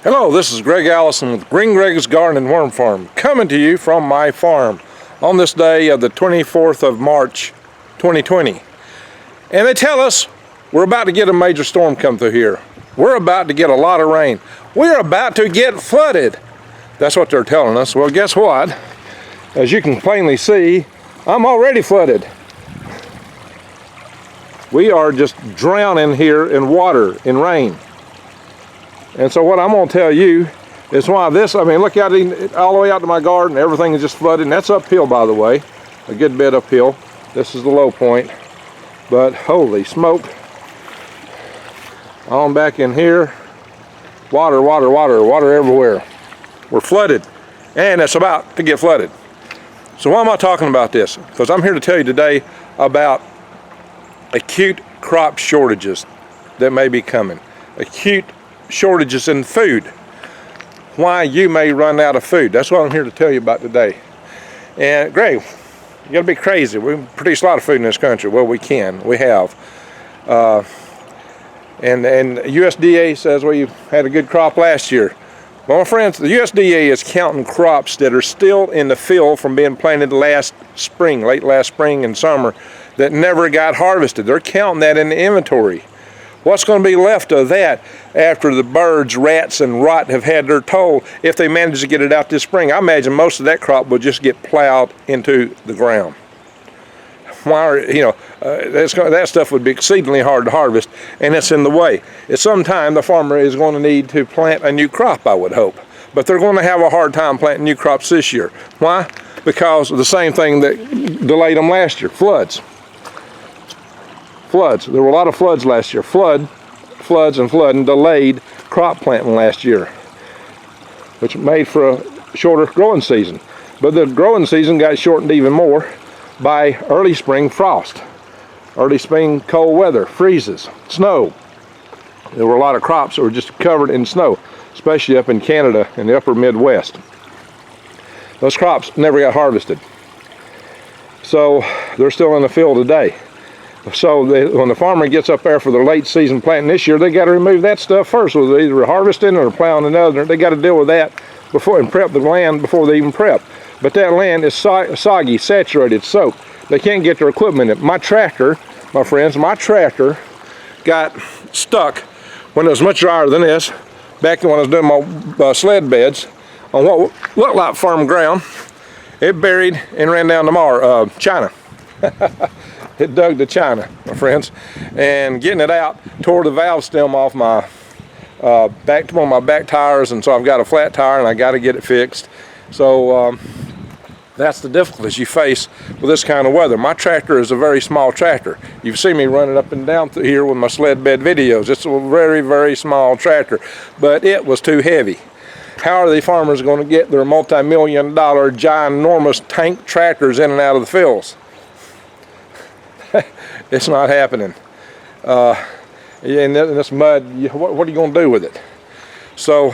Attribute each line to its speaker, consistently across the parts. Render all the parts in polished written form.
Speaker 1: Hello, this is Greg Allison with Green Greg's Garden and Worm Farm, coming to you from my farm on this day of the 24th of March 2020. And they tell us we're about to get a major storm come through here. We're about to get a lot of rain. We're about to get flooded. That's what they're telling us. Well, guess what? As you can plainly see, I'm already flooded. We are just drowning here in water, in rain. And so what I'm going to tell you is why this, look out all the way out to my garden, everything is just flooded, and that's uphill, by the way, a good bit uphill. This is the low point, but holy smoke. On back in here, water, water, water, water everywhere. We're flooded, and it's about to get flooded. So why am I talking about this? Because I'm here to tell you today about acute crop shortages that may be coming. Acute shortages in food. Why you may run out of food. That's what I'm here to tell you about today. And Greg, you gotta be crazy. We produce a lot of food in this country. Well, we can. We have. And USDA says, well, you had a good crop last year. Well, my friends, the USDA is counting crops that are still in the field from being planted last spring, late last spring and summer, that never got harvested. They're counting that in the inventory. What's going to be left of that after the birds, rats, and rot have had their toll if they manage to get it out this spring? I imagine most of that crop will just get plowed into the ground. Why, that stuff would be exceedingly hard to harvest, and it's in the way. At some time, the farmer is going to need to plant a new crop, I would hope. But they're going to have a hard time planting new crops this year. Why? Because of the same thing that delayed them last year, floods. Floods. There were a lot of floods last year. Floods and flooding delayed crop planting last year, which made for a shorter growing season. But the growing season got shortened even more by early spring frost, early spring cold weather, freezes, snow. There were a lot of crops that were just covered in snow, especially up in Canada and the upper Midwest. Those crops never got harvested. So they're still in the field today. So when the farmer gets up there for their late season planting this year, they got to remove that stuff first, whether they're either harvesting or plowing another. They got to deal with that before and prep the land before they even prep. But that land is soggy, saturated, soaked. They can't get their equipment in. My tractor, my friends, got stuck when it was much drier than this, back when I was doing my sled beds on what looked like farm ground. It buried and ran down to China. It dug to China, my friends, and getting it out tore the valve stem off my one of my back tires, and so I've got a flat tire and I got to get it fixed. So that's the difficulties you face with this kind of weather. My tractor is a very small tractor. You've seen me running up and down through here with my sled bed videos. It's a very, very small tractor, but it was too heavy. How are the farmers going to get their multi-million-dollar ginormous tank tractors in and out of the fields? It's not happening. In this mud, what are you going to do with it? So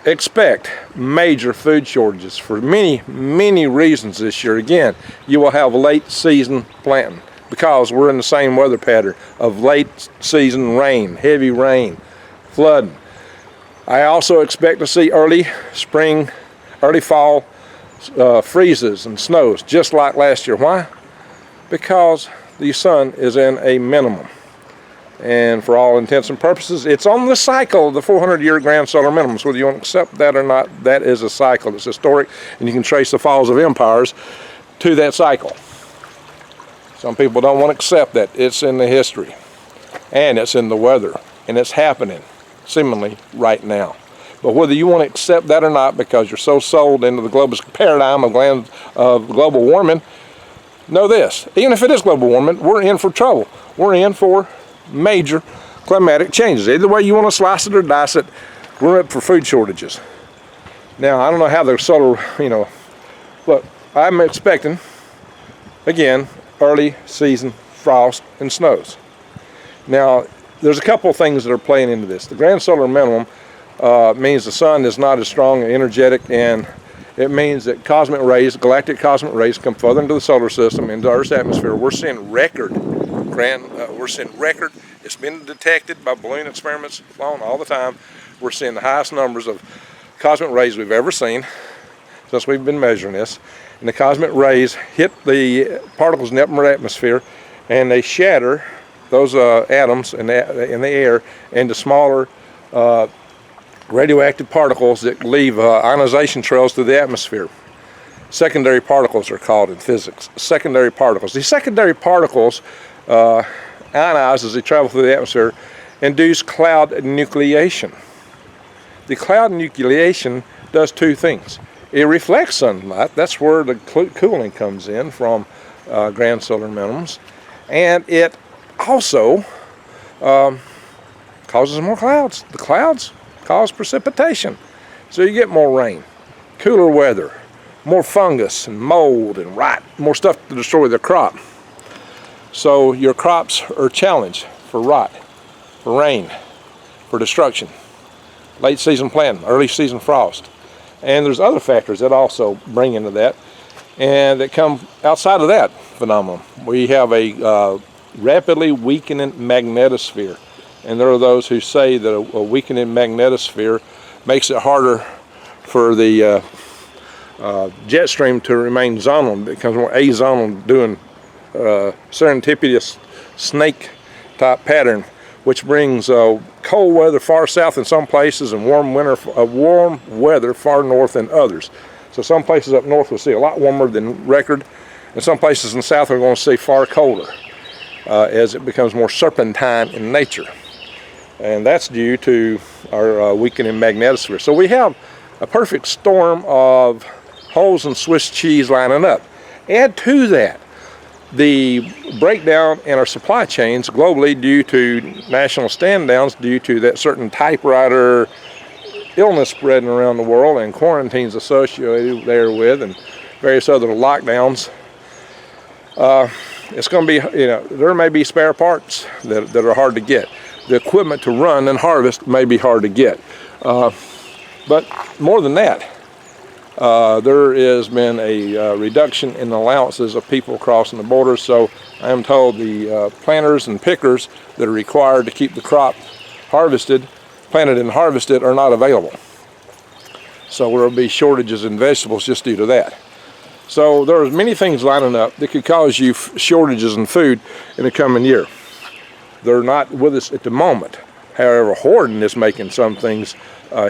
Speaker 1: expect major food shortages for many, many reasons this year. Again, you will have late season planting because we're in the same weather pattern of late season rain, heavy rain, flooding. I also expect to see early spring, early fall freezes and snows just like last year. Why? Because the sun is in a minimum, and for all intents and purposes it's on the cycle of the 400-year grand solar minimum. So whether you want to accept that or not, that is a cycle. It's historic, and you can trace the falls of empires to that cycle. Some people don't want to accept that. It's in the history, and it's in the weather, and it's happening seemingly right now. But whether you want to accept that or not, because you're so sold into the globalist paradigm of global warming, know this, even if it is global warming, we're in for trouble. We're in for major climatic changes. Either way you want to slice it or dice it, we're up for food shortages. Now, I don't know how the solar, look, I'm expecting, again, early season frost and snows. Now, there's a couple of things that are playing into this. The grand solar minimum means the sun is not as strong and energetic, and it means that cosmic rays, galactic cosmic rays, come further into the solar system, into Earth's atmosphere. We're seeing record. It's been detected by balloon experiments flown all the time. we're seeing the highest numbers of cosmic rays we've ever seen since we've been measuring this. And the cosmic rays hit the particles in the upper atmosphere, and they shatter those atoms in the air into smaller radioactive particles that leave ionization trails through the atmosphere. Secondary particles are called in physics. Secondary particles. These secondary particles ionize as they travel through the atmosphere, induce cloud nucleation. The cloud nucleation does two things. It reflects sunlight. That's where the cooling comes in from grand solar minimums. And it also causes more clouds. The clouds cause precipitation. So you get more rain, cooler weather, more fungus and mold and rot, more stuff to destroy the crop. So your crops are challenged for rot, for rain, for destruction. Late season planting, early season frost. And there's other factors that also bring into that and that come outside of that phenomenon. We have a rapidly weakening magnetosphere. And there are those who say that a weakening magnetosphere makes it harder for the jet stream to remain zonal. It becomes more azonal, doing serendipitous snake type pattern, which brings cold weather far south in some places and warm weather far north in others. So some places up north will see a lot warmer than record, and some places in the south are going to see far colder as it becomes more serpentine in nature. And that's due to our weakening magnetosphere. So we have a perfect storm of holes in Swiss cheese lining up. Add to that the breakdown in our supply chains globally due to national stand-downs, due to that certain typewriter illness spreading around the world and quarantines associated therewith and various other lockdowns. It's going to be, there may be spare parts that are hard to get. The equipment to run and harvest may be hard to get. But more than that, there has been a reduction in allowances of people crossing the border. So I am told the planters and pickers that are required to keep the crop planted and harvested are not available. So there will be shortages in vegetables just due to that. So there are many things lining up that could cause you shortages in food in the coming year. They're not with us at the moment. However, hoarding is making some things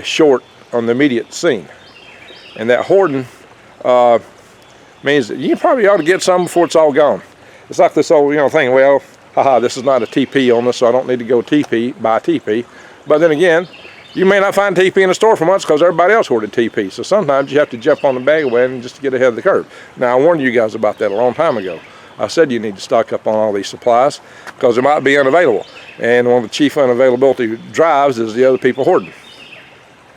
Speaker 1: short on the immediate scene. And that hoarding means that you probably ought to get some before it's all gone. It's like this old thing, well, this is not a TP illness, so I don't need to go buy TP. But then again, you may not find TP in the store for months because everybody else hoarded TP. So sometimes you have to jump on the bandwagon just to get ahead of the curve. Now, I warned you guys about that a long time ago. I said you need to stock up on all these supplies because they might be unavailable. And one of the chief unavailability drives is the other people hoarding.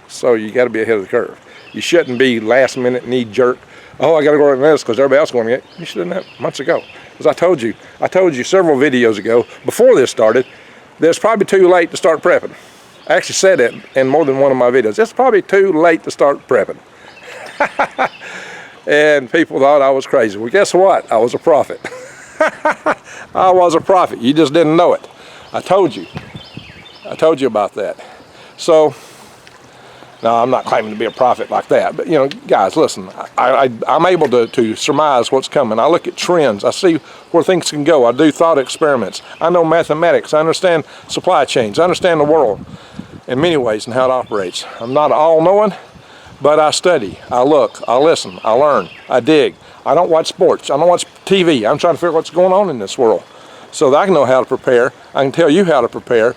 Speaker 1: So you got to be ahead of the curve. You shouldn't be last minute knee jerk. Oh, I got to go on this because everybody else is going to get. You should have done that months ago. Because I told you several videos ago before this started that it's probably too late to start prepping. I actually said it in more than one of my videos. It's probably too late to start prepping. And people thought I was crazy. Well, guess what? I was a prophet. I was a prophet. You just didn't know it. I told you about that. So, now I'm not claiming to be a prophet like that, but guys, listen, I'm able to surmise what's coming. I look at trends. I see where things can go. I do thought experiments. I know mathematics. I understand supply chains. I understand the world in many ways and how it operates. I'm not all-knowing, but I study, I look, I listen, I learn, I dig. I don't watch sports. I don't watch TV. I'm trying to figure out what's going on in this world so that I can know how to prepare. I can tell you how to prepare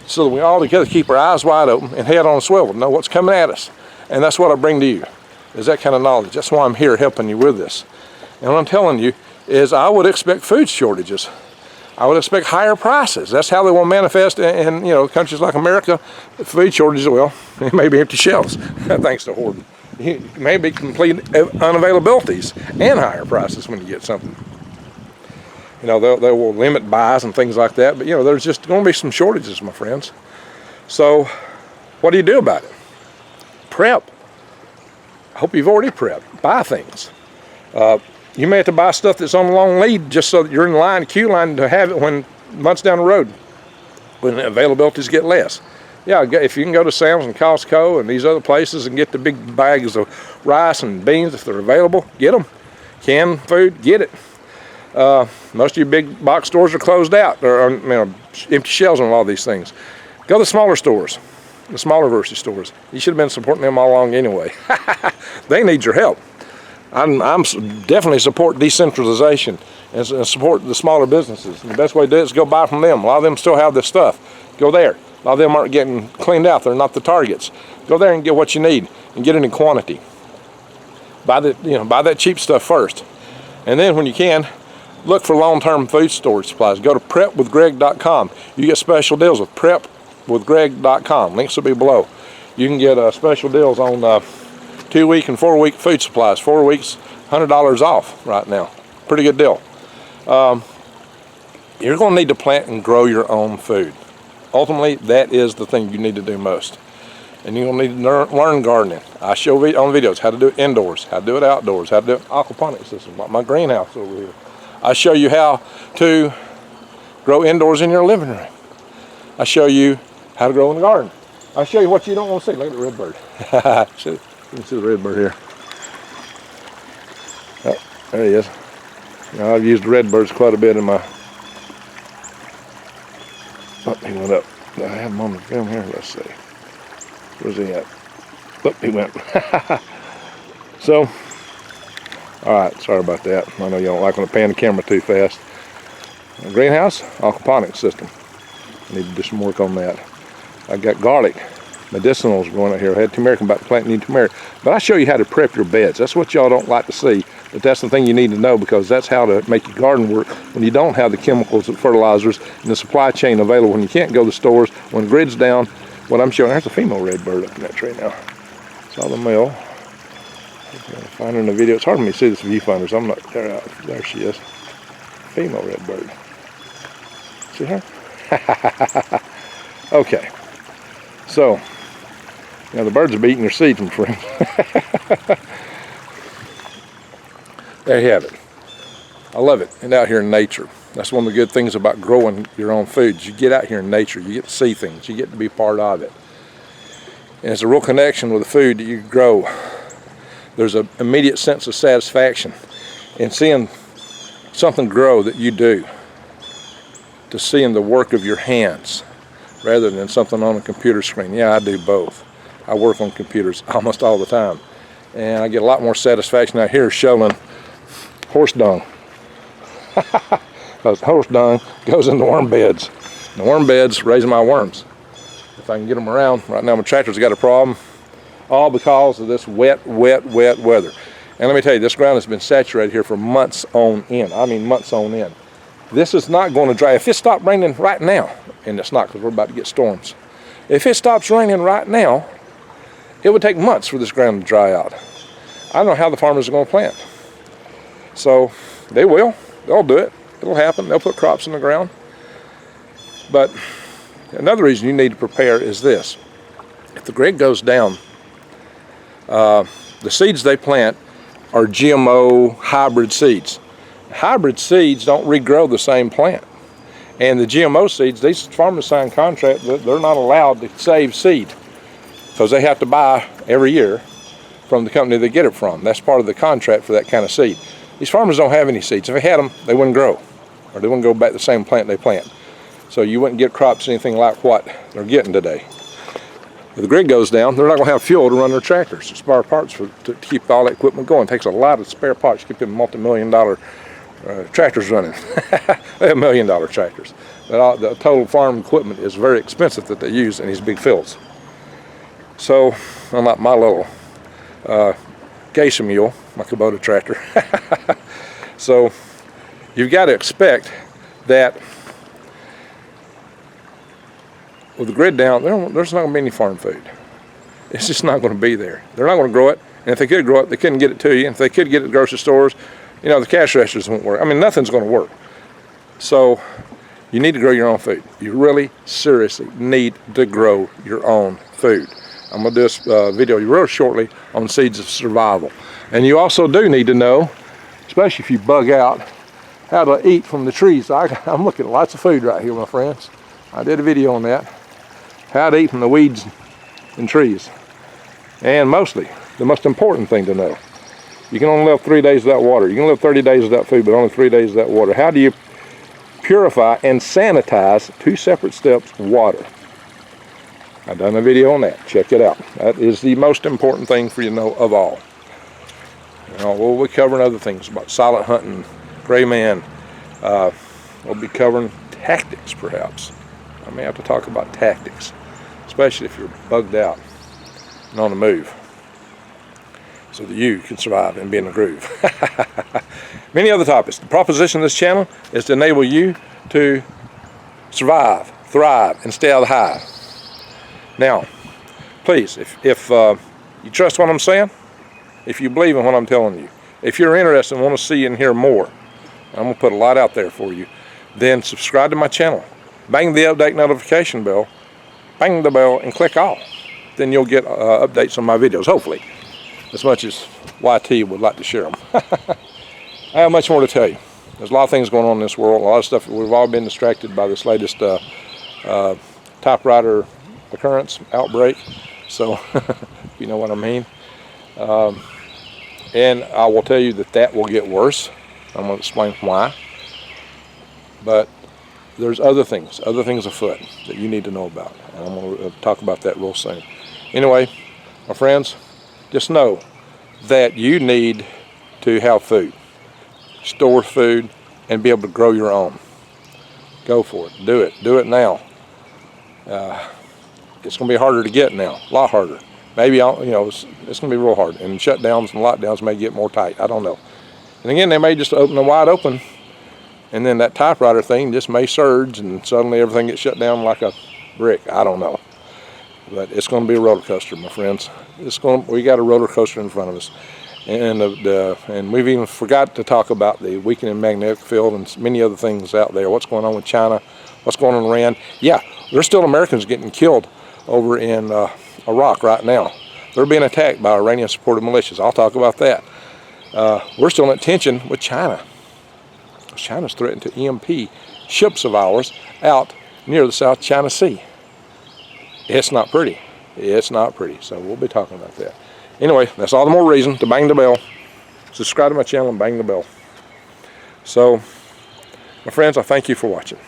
Speaker 1: so that we all together keep our eyes wide open and head on a swivel, know what's coming at us. And that's what I bring to you, is that kind of knowledge. That's why I'm here helping you with this. And what I'm telling you is I would expect food shortages. I would expect higher prices. That's how they will manifest in countries like America. Food shortages, well, it may be empty shelves, thanks to hoarding. It may be complete unavailabilities and higher prices when you get something. They will limit buys and things like that, but there's just going to be some shortages, my friends. So what do you do about it? Prep. I hope you've already prepped. Buy things. You may have to buy stuff that's on a long lead just so that you're in line, queue line to have it when months down the road, when the availabilities get less. Yeah, if you can go to Sam's and Costco and these other places and get the big bags of rice and beans if they're available, get them. Canned food, get it. Most of your big box stores are closed out. There are empty shelves on all these things. Go to the smaller stores, the smaller grocery stores. You should have been supporting them all along anyway. They need your help. I'm definitely support decentralization and support the smaller businesses. And the best way to do it is go buy from them. A lot of them still have this stuff. Go there. A lot of them aren't getting cleaned out. They're not the targets. Go there and get what you need and get it in quantity. Buy that cheap stuff first. And then when you can, look for long-term food storage supplies. Go to prepwithgreg.com. You get special deals with prepwithgreg.com. Links will be below. You can get special deals on 2-week and 4-week food supplies. 4 weeks, $100 off right now. Pretty good deal. You're going to need to plant and grow your own food. Ultimately, that is the thing you need to do most. And you're going to need to learn gardening. I show on videos how to do it indoors, how to do it outdoors, how to do it aquaponic system, like my greenhouse over here. I show you how to grow indoors in your living room. I show you how to grow in the garden. I show you what you don't want to see. Look at the red bird. You can see the red bird here. Oh, there he is. Now, I've used the red birds quite a bit in my... Oh, he went up. I have him on the film here. Let's see. Where's he at? Oh, he went. So, alright, sorry about that. I know you don't like when I pan the camera too fast. Greenhouse, aquaponic system. I need to do some work on that. I got garlic, medicinals growing out here. I had turmeric, I'm about to plant new turmeric. But I show you how to prep your beds. That's what y'all don't like to see. But that's the thing you need to know, because that's how to make your garden work when you don't have the chemicals and fertilizers and the supply chain available, when you can't go to stores, when the grid's down. What I'm showing, there's a female red bird up in that tree now. Saw the male. Find her in the video. It's hard for me to see this viewfinder, so I'm not there. There she is. Female red bird. See her? Okay. So, now the birds are eating their seeds, my friend. There you have it. I love it. And out here in nature. That's one of the good things about growing your own food. You get out here in nature. You get to see things. You get to be part of it. And it's a real connection with the food that you grow. There's an immediate sense of satisfaction in seeing something grow that you do, to seeing the work of your hands rather than something on a computer screen. Yeah, I do both. I work on computers almost all the time. And I get a lot more satisfaction out here shoveling horse dung. Because horse dung goes into worm beds. And the worm beds raise my worms. If I can get them around. Right now my tractor's got a problem. All because of this wet weather. And let me tell you, this ground has been saturated here for months on end. I mean months on end. This is not going to dry. If it stopped raining right now, and it's not because we're about to get storms. If it stops raining right now, it would take months for this ground to dry out. I don't know how the farmers are going to plant. So they will. They'll do it. It'll happen. They'll put crops in the ground. But another reason you need to prepare is this. If the grid goes down, the seeds they plant are GMO hybrid seeds. Hybrid seeds don't regrow the same plant. And the GMO seeds, these farmers sign contract that they're not allowed to save seed, because they have to buy every year from the company they get it from. That's part of the contract for that kind of seed. These farmers don't have any seeds. If they had them, they wouldn't grow, or they wouldn't go back to the same plant they plant. So you wouldn't get crops anything like what they're getting today. If the grid goes down, they're not going to have fuel to run their tractors, spare parts to keep all that equipment going. It takes a lot of spare parts to keep them multi-million-dollar tractors running. They have $1 million tractors. But the total farm equipment is very expensive that they use in these big fields. So, unlike my little geisha mule, my Kubota tractor. So, you've got to expect that with the grid down, there's not going to be any farm food. It's just not going to be there. They're not going to grow it. And if they could grow it, they couldn't get it to you. And if they could get it at grocery stores, you know, the cash registers won't work. I mean, nothing's going to work. So you need to grow your own food. You really, seriously need to grow your own food. I'm going to do this video real shortly on seeds of survival. And you also do need to know, especially if you bug out, how to eat from the trees. I'm looking at lots of food right here, my friends. I did a video on that. how to eat from the weeds and trees. And mostly, the most important thing to know, you can only live 3 days without water. You can live 30 days without food, but only 3 days without water. How do you purify and sanitize, 2 separate steps, water? I've done a video on that. Check it out. That is the most important thing for you to know of all. We'll be covering other things about silent hunting, gray man. We'll be covering tactics, perhaps. I may have to talk about tactics, especially if you're bugged out and on the move, so that you can survive and be in the groove. Many other topics. The proposition of this channel is to enable you to survive, thrive, and stay out of the hive. Now, please, if you trust what I'm saying, if you believe in what I'm telling you, if you're interested and want to see and hear more, I'm going to put a lot out there for you, then subscribe to my channel. Bang the update notification bell, bang the bell, and click all. Then you'll get updates on my videos, hopefully, as much as YT would like to share them. I have much more to tell you. There's a lot of things going on in this world, a lot of stuff. We've all been distracted by this latest typewriter occurrence, outbreak, so you know what I mean. And I will tell you that will get worse. I'm going to explain why. But there's other things afoot that you need to know about. And I'm going to talk about that real soon. Anyway, my friends, just know that you need to have food, store food, and be able to grow your own. Go for it. Do it. Do it now. It's going to be harder to get now, a lot harder. Maybe, it's going to be real hard, and shutdowns and lockdowns may get more tight. I don't know. And again, they may just open them wide open, and then that typewriter thing just may surge, and suddenly everything gets shut down like a brick. I don't know. But it's going to be a roller coaster, my friends. We got a roller coaster in front of us. And we've even forgot to talk about the weakening magnetic field and many other things out there. What's going on with China? What's going on in Iran? Yeah, there's still Americans getting killed over in Iraq right now. They're being attacked by Iranian-supported militias. I'll talk about that. We're still in tension with China. China's threatened to EMP ships of ours out near the South China Sea. It's not pretty. It's not pretty. So we'll be talking about that. Anyway, that's all the more reason to bang the bell. Subscribe to my channel and bang the bell. So, my friends, I thank you for watching.